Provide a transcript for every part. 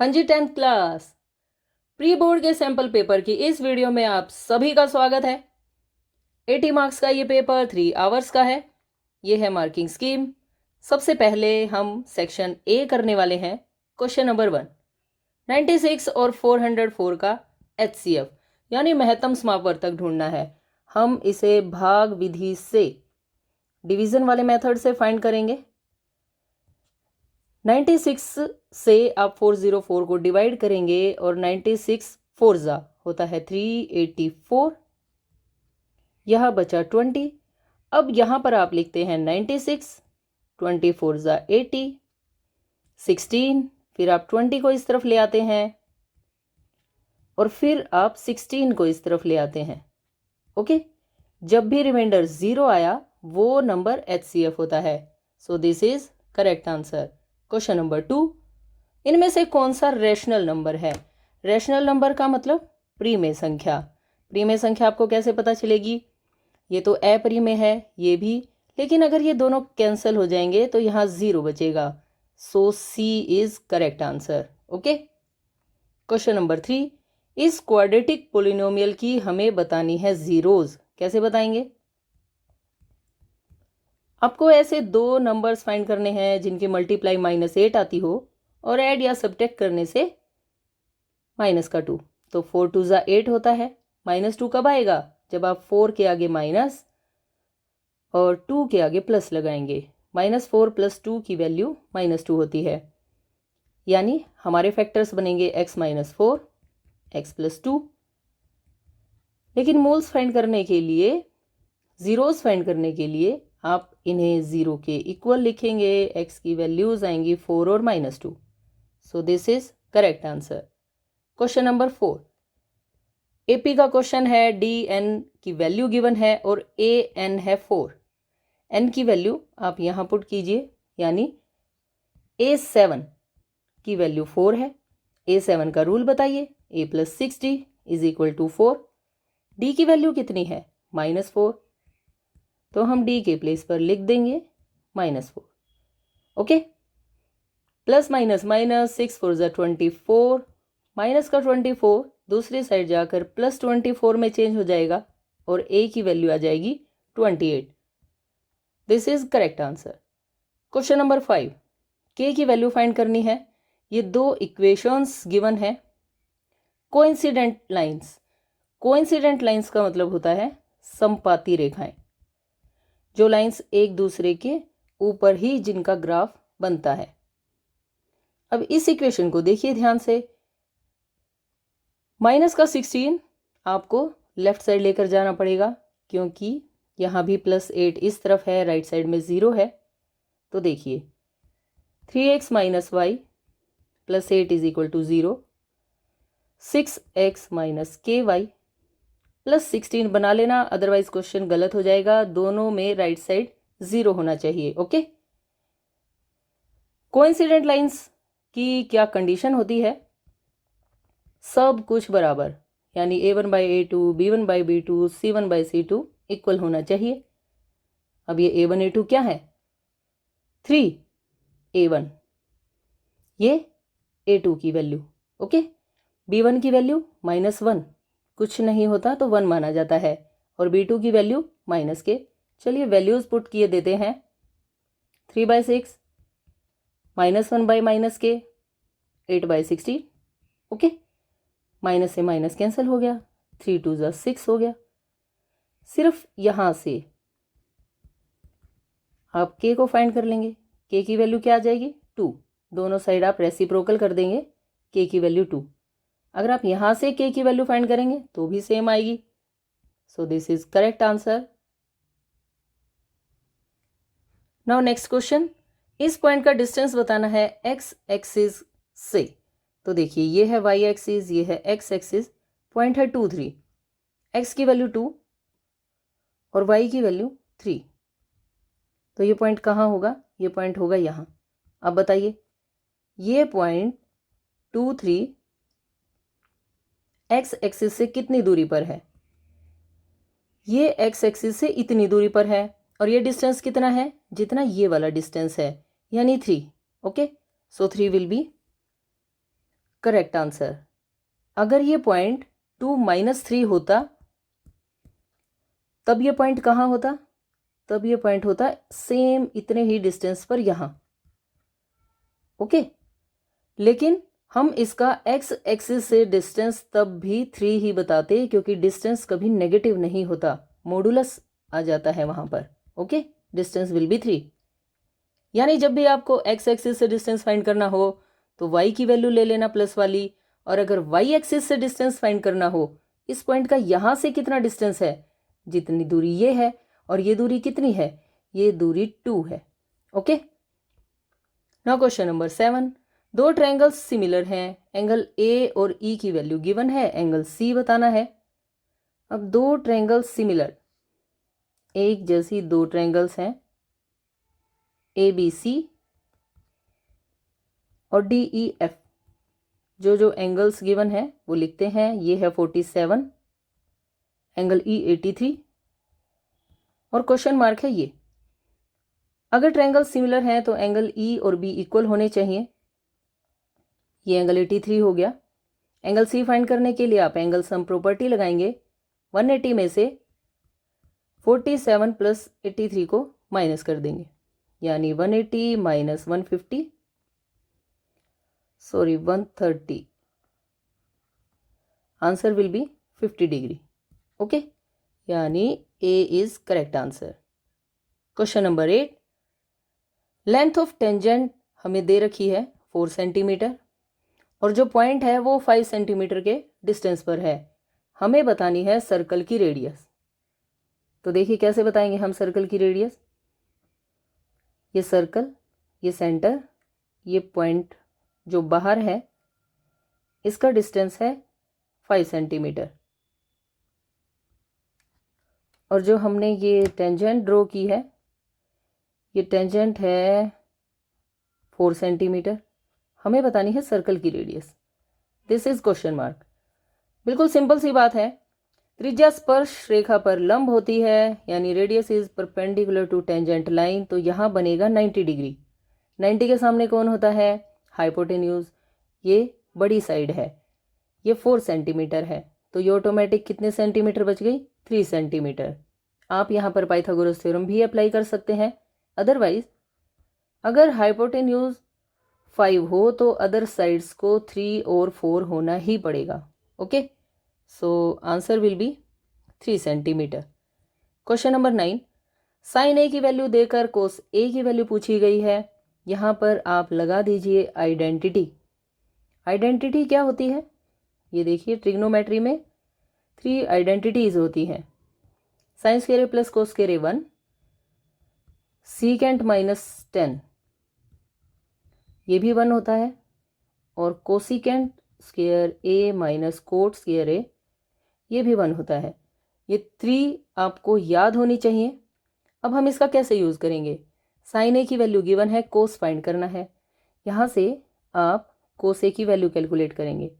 हाँ जी, 10th class pre board के sample paper की इस वीडियो में आप सभी का स्वागत है। 80 मार्क्स का ये पेपर 3 आवर्स का है। ये है मार्किंग स्कीम। सबसे पहले हम सेक्शन ए करने वाले हैं। क्वेश्चन नंबर 1, 96 और 404 का HCF यानी महत्तम समापवर्तक ढूंढना है। हम इसे भाग विधि से डिवीजन वाले मेथड से फाइंड करेंगे। 96 से आप 404 को डिवाइड करेंगे और 96 4 जा होता है 384, यह बचा 20। अब यहाँ पर आप लिखते हैं 96, 24 जा 80, 16, फिर आप 20 को इस तरफ ले आते हैं और फिर आप 16 को इस तरफ ले आते हैं। ओके, जब भी रिमाइंडर 0 आया वो नंबर HCF होता है। So this is correct answer. Question number 2, इनमें से कौन सा रेशनल नंबर है? रेशनल नंबर का मतलब प्रीमेय संख्या। प्रीमेय संख्या आपको कैसे पता चलेगी? ये तो अप्रीमेय है, ये भी, लेकिन अगर ये दोनों कैंसिल हो जाएंगे तो यहाँ 0 बचेगा। So C is correct answer. Okay, question number 3, इस क्वाड्रेटिक पोलिनोमियल की हमें बतानी है जीरोज। कैसे बताएंगे? आपको ऐसे दो नंबर्स फाइंड करने हैं जिनकी मल्टीप्लाई -8 आती हो और ऐड या सब्ट्रैक्ट करने से -2। तो 4 2 जा 8 होता है। -2 कब आएगा? जब आप 4 के आगे माइनस और 2 के आगे प्लस लगाएंगे। -4 + 2 की वैल्यू -2 होती है, यानी हमारे फैक्टर्स बनेंगे x - 4, x + 2। लेकिन मोल्स फाइंड करने के लिए, जीरोस फाइंड करने के लिए आप इन्हें 0 के इक्वल लिखेंगे। x की वैल्यूज आएंगी 4 और -2। So this is correct answer. Question number 4, AP का क्वेश्चन है। DN की वैल्यू गिवन है और AN है 4। N की वैल्यू आप यहाँ पुट कीजिए, यानी A7 की वैल्यू 4 है। A7 का रूल बताइए। A + 60 = 4। D की वैल्यू कितनी है? -4। तो हम D के प्लेस पर लिख देंगे -4। ओके, प्लस माइनस माइनस, 6 4 जा 24, माइनस का 24 दूसरी साइड जाकर +24 में चेंज हो जाएगा और A की वैल्यू आ जाएगी 28। This is correct answer. Question number 5, K की वैल्यू फाइंड करनी है। ये दो इक्वेशंस गिवन है। Coincident lines. कोइंसिडेंट लाइंस का मतलब होता है समपाती रेखाएं, जो लाइंस एक दूसरे के ऊपर ही जिनका ग्राफ बनता है। अब इस इक्वेशन को देखिए ध्यान से। माइनस का 16 आपको लेफ्ट साइड लेकर जाना पड़ेगा, क्योंकि यहाँ भी +8 इस तरफ है, राइट साइड में 0 है। तो देखिए 3x - y + 8 = 0, 6x - ky + 16 बना लेना, अदरवाइज क्वेश्चन गलत हो जाएगा। दोनों में राइट साइड 0 होना चाहिए। ओके, कोइंसिडेंट लाइंस की क्या कंडीशन होती है? सब कुछ बराबर, यानी A1/A2, B1/B2, C1/C2 इक्वल होना चाहिए। अब ये A1 A2 क्या है? 3A1, ये A2 की वैल्यू। ओके, B1 की वैल्यू -1, कुछ नहीं होता तो 1 माना जाता है, और B2 की वैल्यू -k। चलिए वैल्यूज पुट किए देते हैं। 3/6 -1 - -k 8/16। ओके, माइनस से माइनस कैंसिल हो गया, 3 2 जा 6 हो गया। सिर्फ यहां से आप K को फाइंड कर लेंगे। K की वैल्यू क्या आ जाएगी? 2। दोनों साइड आप रेसिप्रोकल कर देंगे, K की वैल्यू 2। अगर आप यहां से K की वैल्यू फाइंड करेंगे तो भी सेम आएगी। So this is correct answer. Now next question, इस पॉइंट का डिस्टेंस बताना है x एक्सिस से। तो देखिए ये है y एक्सिस, ये है x एक्सिस, पॉइंट है 2 3, x की वैल्यू 2 और y की वैल्यू 3। तो ये पॉइंट कहाँ होगा? ये पॉइंट होगा यहाँ। अब बताइए ये पॉइंट 2 3 x एक्सिस से कितनी दूरी पर है? ये x एक्सिस से इतनी दूरी पर है, और ये डिस्टेंस कितना है? जितना ये वाला डिस्टेंस है, यानी 3। Okay, so 3 will be correct answer. अगर ये पॉइंट 2 - 3 होता तब ये पॉइंट कहाँ होता? तब ये पॉइंट होता सेम इतने ही डिस्टेंस पर यहाँ। ओके, लेकिन हम इसका एक्स एक्सिस से डिस्टेंस तब भी 3 ही बताते क्योंकि डिस्टेंस कभी नेगेटिव नहीं होता, मॉडुलस आ जाता है वहां पर। Okay, distance will be 3। यानी जब भी आपको एक्स एक्सिस से डिस्टेंस फाइंड करना हो तो वाई की वैल्यू ले लेना प्लस वाली, और अगर वाई एक्सिस से डिस्टेंस फाइंड करना हो इस पॉइंट का यहां से कितना डिस्टेंस है, जितनी दूरी ये है, और ये दूरी कितनी है, ये दूरी 2 है। Okay, now question number 7। दो ट्रायंगल्स सिमिलर हैं, एंगल ए और ई की वैल्यू गिवन है, एंगल सी बताना है। अब दो ट्रायंगल्स सिमिलर, एक जैसी दो ट्रायंगल्स हैं ए बी सी और डी ई एफ। जो जो एंगल्स गिवन है वो लिखते हैं। ये है 47, एंगल ई 83 और क्वेश्चन मार्क है ये। अगर ट्रायंगल सिमिलर हैं तो एंगल ई और बी इक्वल होने चाहिए। ये एंगल 83 हो गया। एंगल सी फाइंड करने के लिए आप एंगल सम प्रॉपर्टी लगाएंगे। 180 में से 47 प्लस 83 को माइनस कर देंगे, यानी 180 minus 150 sorry 130, answer will be 50 degree. Okay, यानी A is correct answer. Question number 8। Length of tangent हमें दे रखी है 4 सेंटीमीटर और जो पॉइंट है वो 5 सेंटीमीटर के डिस्टेंस पर है। हमें बतानी है सर्कल की रेडियस। तो देखिए कैसे बताएंगे हम सर्कल की रेडियस। ये सर्कल, ये सेंटर, ये पॉइंट जो बाहर है इसका डिस्टेंस है 5 सेंटीमीटर, और जो हमने ये टेंजेंट ड्रॉ की है ये टेंजेंट है 4 सेंटीमीटर। हमें बतानी है सर्कल की radius. This is question mark. बिल्कुल सिंपल सी बात है। त्रिज्या स्पर्श रेखा पर लंब होती है, यानी radius is perpendicular to tangent line, तो यहाँ बनेगा 90 डिग्री। 90 के सामने कौन होता है? हाइपोटेन्यूज। ये बड़ी साइड है, ये 4 सेंटीमीटर है, तो ये ऑटोमेटिक कितने सेंटीमीटर बच गई? 3 सेंटीमीटर। आप यहाँ पर पाइथागोरस थ्योरम भी अप्लाई कर सकते हैं। अदरवाइज अगर हाइपोटेन्यूज 5 हो तो अदर साइड्स को 3 और 4 होना ही पड़ेगा। Okay, so answer will be 3 centimetre. Question number 9। Sine A की वैल्यू देकर कोस ए की वैल्यू पूछी गई है। यहाँ पर आप लगा दीजिए आइडेंटिटी। आइडेंटिटी क्या होती है? ये देखिए ट्रिग्नोमेट्री में 3 आइडेंटिटीज होती हैं। साइन स्क्वायर ए प्लस कोस स्क्वायर ए 1, सीकेंट माइनस 10 ये भी 1 होता है, और कोसिकेंट स्क्वायर ए माइनस कोट स्क्वायर ए ये भी 1 होता है। ये 3 आपको याद होनी चाहिए। अब हम इसका कैसे यूज़ करेंगे? साइन ए की वैल्यू गिवन है, कोस फाइंड करना है। यहाँ से आप कोस ए की वैल्यू कैलकुलेट करेंगे।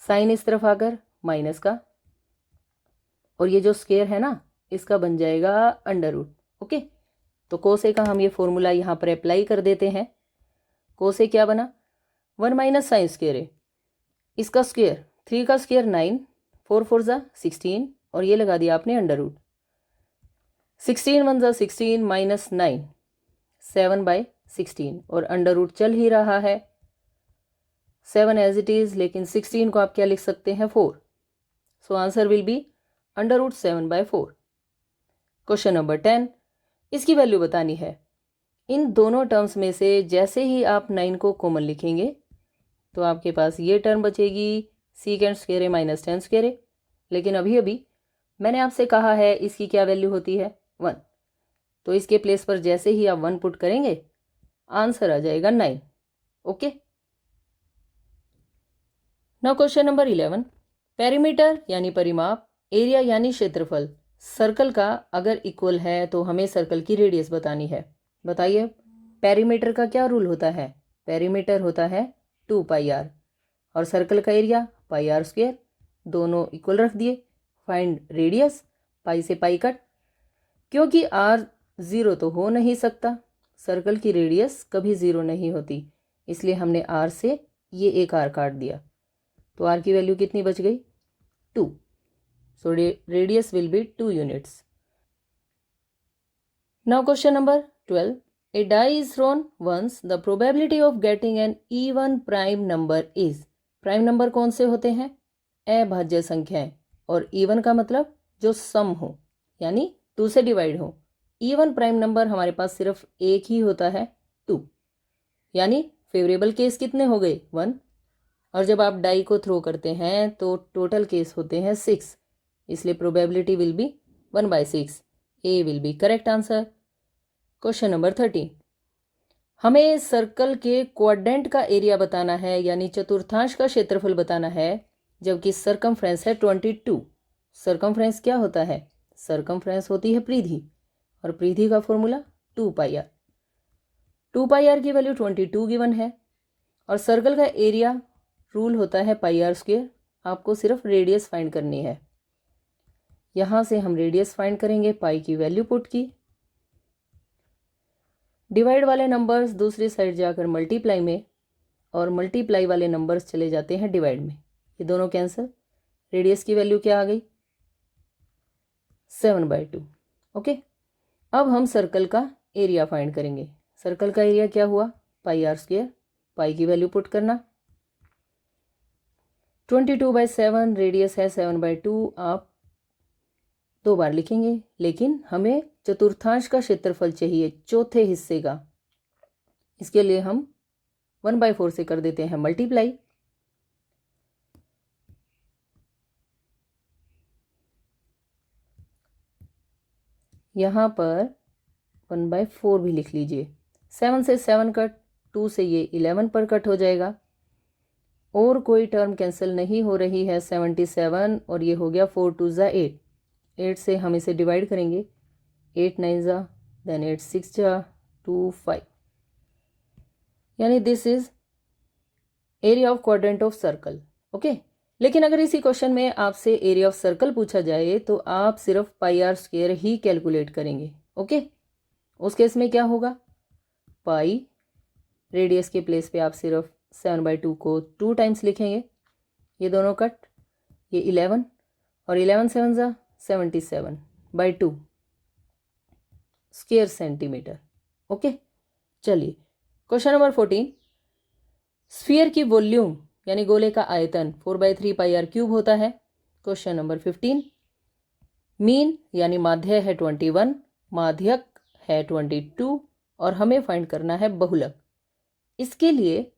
साइन इस तरफ आकर माइनस का, और ये जो स्क्वायर है ना इसका बन जाएगा अंडर रूट। ओके, तो कोस ए का हम ये फॉर्मूला यहाँ पर अप्लाई कर देते हैं। कोस ए क्या बना? 1 माइनस साइन स्क्वायर ए, इसका स्क्वायर 3 का स्क्वायर 9, 4 4 जा 16, और ये लगा दिया आपने अंडर रूट। 16 1 जा 16 माइनस 9 7/16, और अंडर रूट चल ही रहा है 7 एज इट इज, लेकिन 16 को आप क्या लिख सकते हैं? 4। So answer will be under root 7/4। Question number 10। इसकी वैल्यू बतानी है। इन दोनों टर्म्स में से जैसे ही आप 9 को कॉमन लिखेंगे तो आपके पास ये टर्म बचेगी सीकेंट स्क्वायर ए माइनस 10 स्क्वायर ए, लेकिन अभी अभी मैंने आपसे कहा है इसकी क्या वैल्यू होती है? 1। तो इसके प्लेस पर जैसे ही आप 1 पुट करेंगे आंसर आ जाएगा 9। Okay, now question number 11। Perimeter यानी परिमाप, एरिया यानी क्षेत्रफल सर्कल का अगर इक्वल है तो हमें सर्कल की रेडियस बतानी है। बताइए पेरीमीटर का क्या रूल होता है? पेरीमीटर होता है 2 पाई आर, और सर्कल का एरिया पाई आर स्क्वायर। दोनों इक्वल रख दिए। फाइंड रेडियस, पाई से पाई कट। क्योंकि आर 0 तो हो नहीं सकता, सर्कल की रेडियस कभी 0 नहीं होती, इसलिए हमने आर से ये एक आर काट दिया। तो r की वैल्यू कितनी बच गई? 2. So radius will be 2 units. Now question number 12. A die is thrown once. The probability of getting an even prime number is. Prime number कौन से होते हैं? अभाज्य संख्याएं. और इवन का मतलब जो सम हो, यानी 2 से डिवाइड हो. इवन प्राइम नंबर हमारे पास सिर्फ एक ही होता है, 2. यानी फेवरेबल केस कितने हो गए? 1. और जब आप डाई को थ्रो करते हैं तो टोटल केस होते हैं 6. इसलिए probability will be 1/6. A will be correct answer. Question number 13. हमें सर्कल के क्वाड्रेंट का एरिया बताना है, यानी चतुर्थांश का क्षेत्रफल बताना है, जबकि सरकमफ्रेंस है 22. सरकमफ्रेंस क्या होता है? सरकमफ्रेंस होती है परिधि, और परिधि का फॉर्मूला 2πr. 2πr की वैल्यू 22 गिवन है, और सर्कल का एरिया रूल होता है πr². आपको सिर्फ रेडियस फाइंड करनी है. यहाँ से हम रेडियस फाइंड करेंगे, पाई की वैल्यू पुट की. डिवाइड वाले नंबर्स दूसरी साइड जाकर मल्टीप्लाई में, और मल्टीप्लाई वाले नंबर्स चले जाते हैं डिवाइड में. ये दोनों कैंसिल. रेडियस की वैल्यू क्या आ गई? 7/2. ओके. अब हम सर्कल का एरिया फाइंड करेंगे. सर्कल का एरिया क्या हुआ? πr². पाई की वैल्यू पुट करना. 22/7. रेडियस है 7/2. आप 2 बार लिखेंगे, लेकिन हमें चतुर्थांश का क्षेत्रफल चाहिए, चौथे हिस्से का. इसके लिए हम 1/4 से कर देते हैं मल्टीप्लाई. यहाँ पर 1/4 भी लिख लीजिए. 7 से 7 कट, 2 से ये 11 पर कट हो जाएगा, और कोई टर्म कैंसिल नहीं हो रही है. 77, और ये हो गया 4 2 जा 8. 8 से हम इसे डिवाइड करेंगे. 8 9 जा, देन 8 6 जा 2 5. यानी this is area of quadrant of circle. Okay. लेकिन अगर इसी क्वेश्चन में आपसे एरिया ऑफ सर्कल पूछा जाए तो आप सिर्फ πr² ही कैलकुलेट करेंगे. ओके. उस केस में क्या होगा? पाई, रेडियस के प्लेस पे आप सिर्फ 7/2 को 2 टाइम्स लिखेंगे. ये दोनों कट, ये 11, और 11 7 जा 77/2 स्क्वायर सेंटीमीटर. ओके. चलिए क्वेश्चन नंबर 14. स्फीयर की वॉल्यूम यानी गोले का आयतन 4/3 πr³ होता है. Question number 15. मीन यानी माध्य है 21, माध्यक है 22, और हमें फाइंड करना है बहुलक. इसके लिए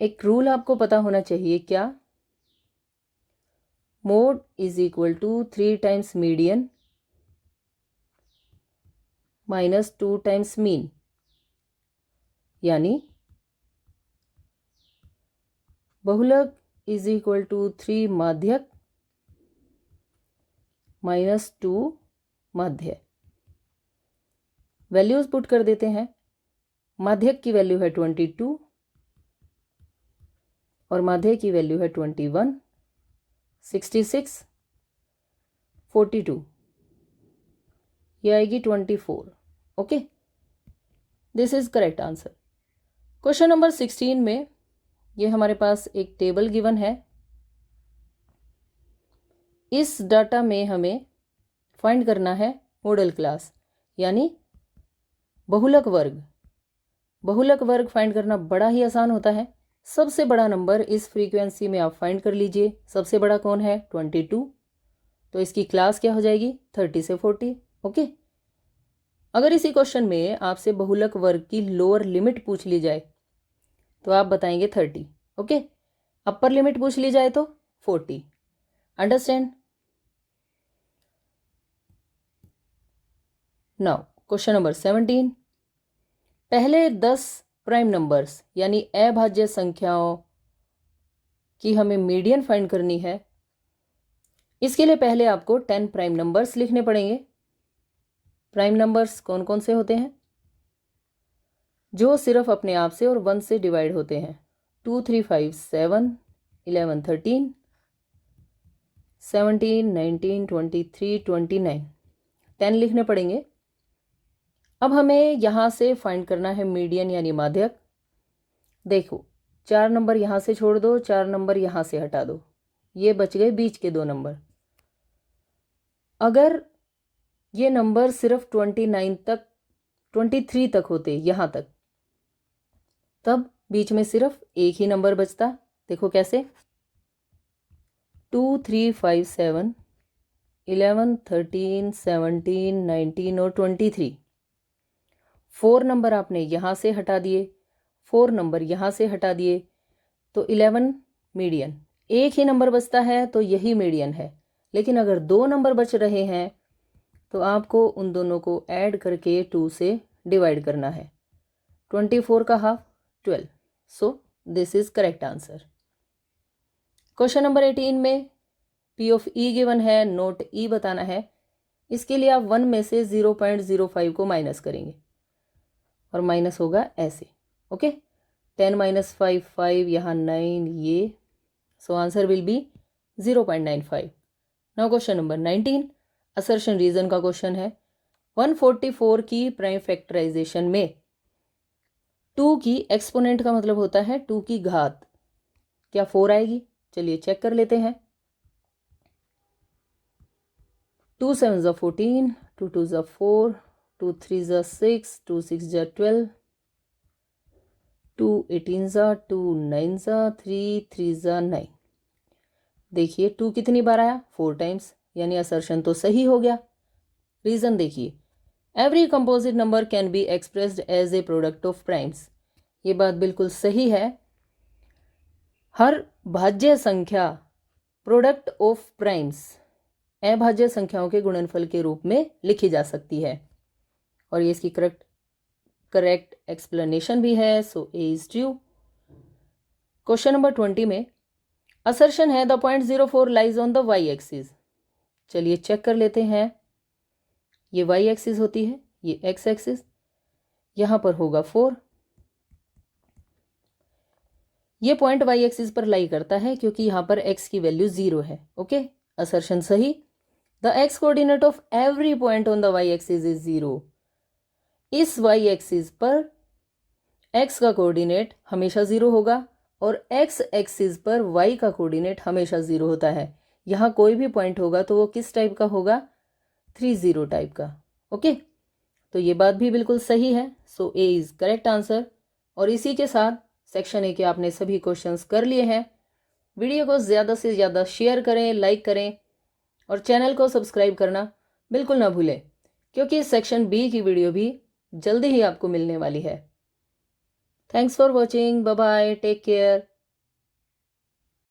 एक रूल आपको पता होना चाहिए. क्या? Mode is equal to 3 times median minus 2 times mean. यानी बहुलक इज इक्वल टू 3 माध्यक माइनस 2 माध्य. वैल्यूज पुट कर देते हैं. माध्यक की वैल्यू है 22, और माध्य की वैल्यू है 21, 66, 42. ये आएगी 24. Okay. This is correct answer. Question number 16 में ये हमारे पास एक टेबल गिवन है. इस डाटा में हमें फाइंड करना है मॉडल क्लास, यानी बहुलक वर्ग. बहुलक वर्ग फाइंड करना बड़ा ही आसान होता है. सबसे बड़ा नंबर इस फ्रीक्वेंसी में आप फाइंड कर लीजिए. सबसे बड़ा कौन है? 22. तो इसकी क्लास क्या हो जाएगी? 30 से 40. ओके. अगर इसी क्वेश्चन में आपसे बहुलक वर्ग की लोअर लिमिट पूछ ली जाए तो आप बताएंगे 30. ओके. अपर लिमिट पूछ ली जाए तो 40. अंडरस्टैंड? Now question number 17. पहले 10 प्राइम नंबर्स यानी अभाज्य संख्याओं की हमें मीडियन फाइंड करनी है. इसके लिए पहले आपको 10 प्राइम नंबर्स लिखने पड़ेंगे. प्राइम नंबर्स कौन कौन से होते हैं? जो सिर्फ अपने आप से और 1 से डिवाइड होते हैं. 2 3 5 7, 11 13, 17 19 23 29. 10 लिखने पड़ेंगे. अब हमें यहाँ से फाइंड करना है मीडियन यानी माध्यक. देखो, 4 नंबर यहाँ से छोड़ दो, 4 नंबर यहाँ से हटा दो, ये बच गए बीच के 2 नंबर। अगर ये नंबर सिर्फ 29 तक 23 तक होते, यहाँ तक, तब बीच में सिर्फ एक ही नंबर बचता। देखो कैसे, 2 3 5 7 11 13 17 19 और 23। 4 नंबर आपने यहाँ से हटा दिए, 4 नंबर यहाँ से हटा दिए, तो 11 मीडियन। एक ही नंबर बचता है तो यही मीडियन है। लेकिन अगर 2 नंबर बच रहे हैं तो आपको उन दोनों को ऐड करके 2 से डिवाइड करना है। 24 का half 12। So this is correct answer. Question number 18 में P ऑफ E गिवन है, नोट E बताना है। इसके लिए आप 1 में से 0.05 को माइनस करेंगे और माइनस होगा ऐसे। ओके, 10 - 5 5, यहाँ 9, ये, so answer will be 0.95। Now question number 19 assertion reason का क्वेश्चन है। 144 की प्राइम फैक्टराइजेशन में 2 की एक्सपोनेंट का मतलब होता है 2 की घात, क्या 4 आएगी? चलिए चेक कर लेते हैं। 2 7 ज़ा 14, 2 2 ज़ा 4, 2 3 ज़ा 6, 2 6 ज़ा 12, 2 18 ज़ा, 2 9 ज़ा, 3 3 ज़ा 9। देखिए 2 कितनी बार आया? 4 टाइम्स, यानी असर्शन तो सही हो गया। रीजन देखिए, every composite number can be expressed as a product of primes. ये बात बिल्कुल सही है। हर भाज्य संख्या प्रोडक्ट ऑफ प्राइम्स अभाज्य संख्याओं के गुणनफल के रूप में लिखी जा सकती है, और ये इसकी करेक्ट एक्सप्लेनेशन भी है। So A is true. Question number 20 में असर्शन है the point 04 lies on the Y axis. चलिए चेक कर लेते हैं। ये वाई एक्सिस होती है, ये एक्स एक्सिस, यहां पर होगा 4। ये पॉइंट वाई एक्सिस पर लाई करता है क्योंकि यहां पर एक्स की वैल्यू 0 है। ओके, असर्शन सही। The X coordinate of every point on the Y axis is 0। इस वाई एक्सिस पर एक्स का कोऑर्डिनेट हमेशा 0 होगा और एक्स एक्सिस पर वाई का कोऑर्डिनेट हमेशा 0 होता है। यहाँ कोई भी पॉइंट होगा तो वो किस टाइप का होगा? 30 टाइप का। ओके, तो ये बात भी बिल्कुल सही है। So A is correct answer. और इसी के साथ सेक्शन ए के आपने सभी क्वेश्चंस कर लिए हैं। वीडियो को ज़्यादा से ज़्यादा शेयर करें, लाइक करें और चैनल को सब्सक्राइब करना बिल्कुल ना भूलें, क्योंकि सेक्शन बी की वीडियो भी जल्दी ही आपको मिलने वाली है। Thanks for watching, bye bye, take care.